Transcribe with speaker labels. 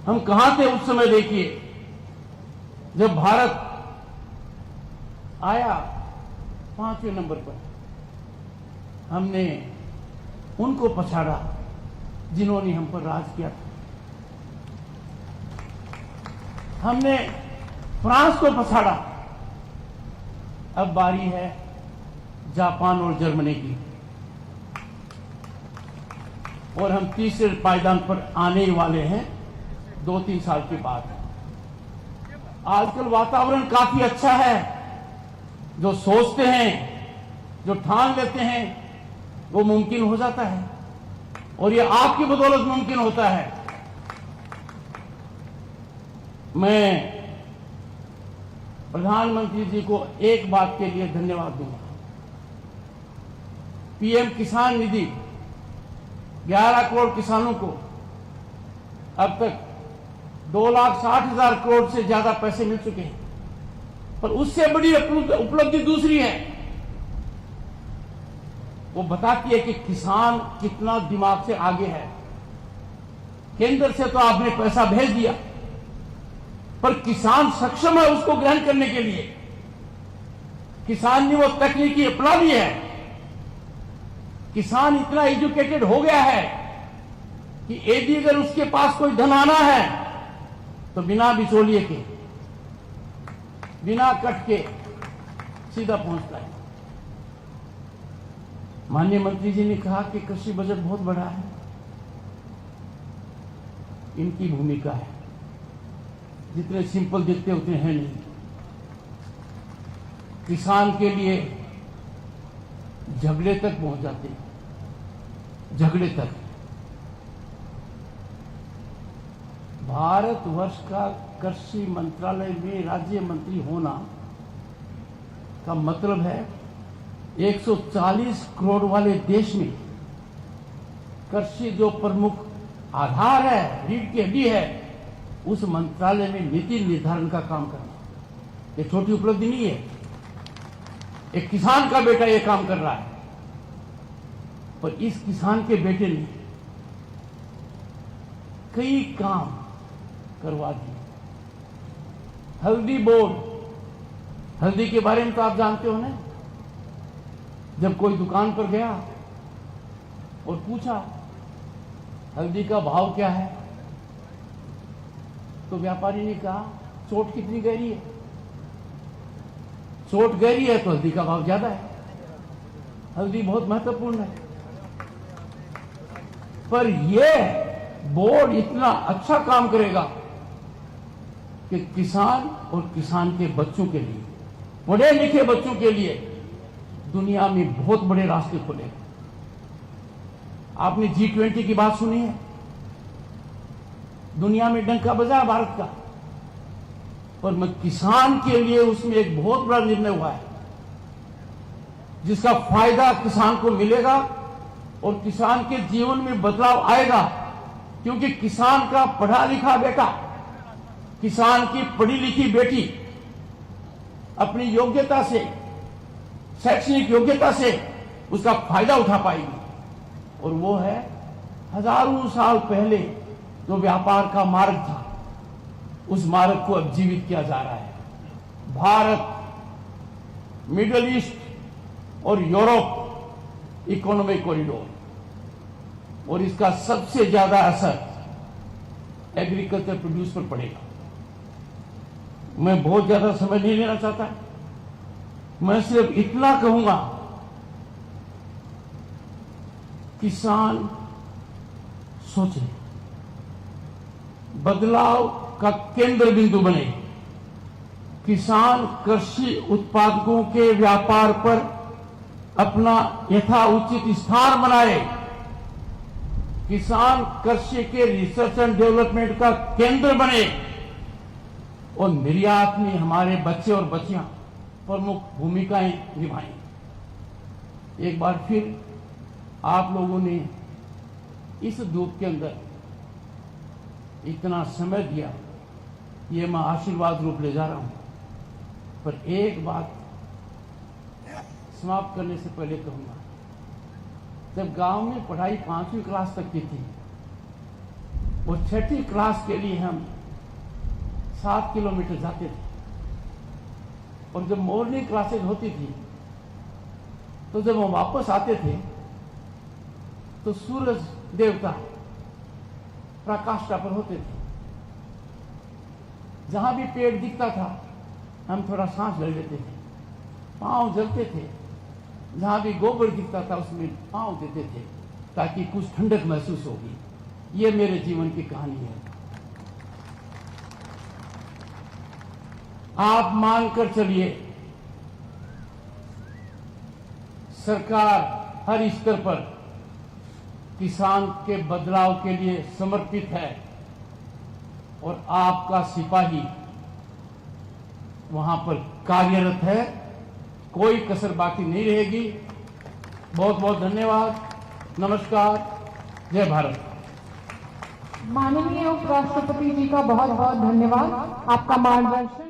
Speaker 1: हम कहां थे उस समय? देखिए, जब भारत आया 5वें नंबर पर, हमने उनको पछाड़ा जिन्होंने हम पर राज किया था। हमने फ्रांस को पछाड़ा। अब बारी है जापान और जर्मनी की, और हम तीसरे पायदान पर आने ही वाले हैं 2-3 साल के बाद। आजकल वातावरण काफी अच्छा है। जो सोचते हैं, जो ठान लेते हैं, वो मुमकिन हो जाता है, और ये आपकी बदौलत मुमकिन होता है। मैं प्रधानमंत्री जी को एक बात के लिए धन्यवाद दूंगा। पीएम किसान निधि 11 करोड़ किसानों को अब तक 2,60,000 करोड़ से ज्यादा पैसे मिल चुके हैं। पर उससे बड़ी उपलब्धि दूसरी है। वो बताती है कि किसान कितना दिमाग से आगे है। केंद्र से तो आपने पैसा भेज दिया, पर किसान सक्षम है उसको ग्रहण करने के लिए। किसान ने वो तकनीकी अपना ली है। किसान इतना एजुकेटेड हो गया है कि यदि अगर उसके पास कोई धन आना है तो बिना बिचौलिए के, बिना कट के सीधा पहुंचता है। माननीय मंत्री जी ने कहा कि कृषि बजट बहुत बड़ा है। इनकी भूमिका है, जितने सिंपल दिखते उतने हैं नहीं। किसान के लिए झगड़े तक पहुंच जाते हैं, झगड़े तक। भारतवर्ष का कृषि मंत्रालय में राज्य मंत्री होना का मतलब है 140 करोड़ वाले देश में कृषि जो प्रमुख आधार है, रीढ़ की हड्डी है, उस मंत्रालय में नीति निर्धारण का काम करना ये छोटी उपलब्धि नहीं है। एक किसान का बेटा ये काम कर रहा है, पर इस किसान के बेटे ने कई काम करवा दिए। हल्दी बोर्ड, हल्दी के बारे में तो आप जानते हो ना। जब कोई दुकान पर गया और पूछा हल्दी का भाव क्या है, तो व्यापारी ने कहा चोट कितनी गहरी है। चोट गहरी है तो हल्दी का भाव ज्यादा है। हल्दी बहुत महत्वपूर्ण है। पर यह बोर्ड इतना अच्छा काम करेगा कि किसान और किसान के बच्चों के लिए, पढ़े लिखे बच्चों के लिए दुनिया में बहुत बड़े रास्ते खोलेगा। आपने G20 की बात सुनी है। दुनिया में डंका बजा भारत का, पर मैं किसान के लिए उसमें एक बहुत बड़ा निर्णय हुआ है, जिसका फायदा किसान को मिलेगा और किसान के जीवन में बदलाव आएगा। क्योंकि किसान का पढ़ा लिखा बेटा, किसान की पढ़ी लिखी बेटी अपनी योग्यता से, शैक्षणिक योग्यता से उसका फायदा उठा पाएगी। और वो है हजारों साल पहले जो व्यापार का मार्ग था, उस मार्ग को अब जीवित किया जा रहा है। भारत, मिडिल ईस्ट और यूरोप इकोनॉमिक कॉरिडोर, और इसका सबसे ज्यादा असर एग्रीकल्चर प्रोड्यूस पर पड़ेगा। मैं बहुत ज्यादा समय नहीं लेना चाहता, मैं सिर्फ इतना कहूंगा, किसान सोचे, बदलाव का केंद्र बिंदु बने। किसान कृषि उत्पादकों के व्यापार पर अपना यथाउचित स्थान बनाए। किसान कृषि के रिसर्च एंड डेवलपमेंट का केंद्र बने, और निर्यात में हमारे बच्चे और बच्चियां प्रमुख भूमिकाएं निभाएं। एक बार फिर आप लोगों ने इस धूप के अंदर इतना समय दिया, ये मैं आशीर्वाद रूप ले जा रहा हूं। पर एक बात समाप्त करने से पहले कहूंगा, जब गांव में पढ़ाई 5वीं क्लास तक की थी, वो छठी क्लास के लिए हम 7 किलोमीटर जाते थे। और जब मॉर्निंग क्लासेज होती थी तो जब हम वापस आते थे तो सूरज देवता प्रकाष्ठा पर होते थे। जहां भी पेड़ दिखता था हम थोड़ा सांस ले लेते थे, पांव जलते थे। जहां भी गोबर दिखता था उसमें पांव देते थे ताकि कुछ ठंडक महसूस होगी। ये मेरे जीवन की कहानी है। आप मानकर चलिए, सरकार हर स्तर पर किसान के बदलाव के लिए समर्पित है और आपका सिपाही वहां पर कार्यरत है। कोई कसर बाकी नहीं रहेगी। बहुत बहुत धन्यवाद। नमस्कार। जय भारत।
Speaker 2: माननीय उपराष्ट्रपति जी का बहुत बहुत धन्यवाद। आपका मार्गदर्शन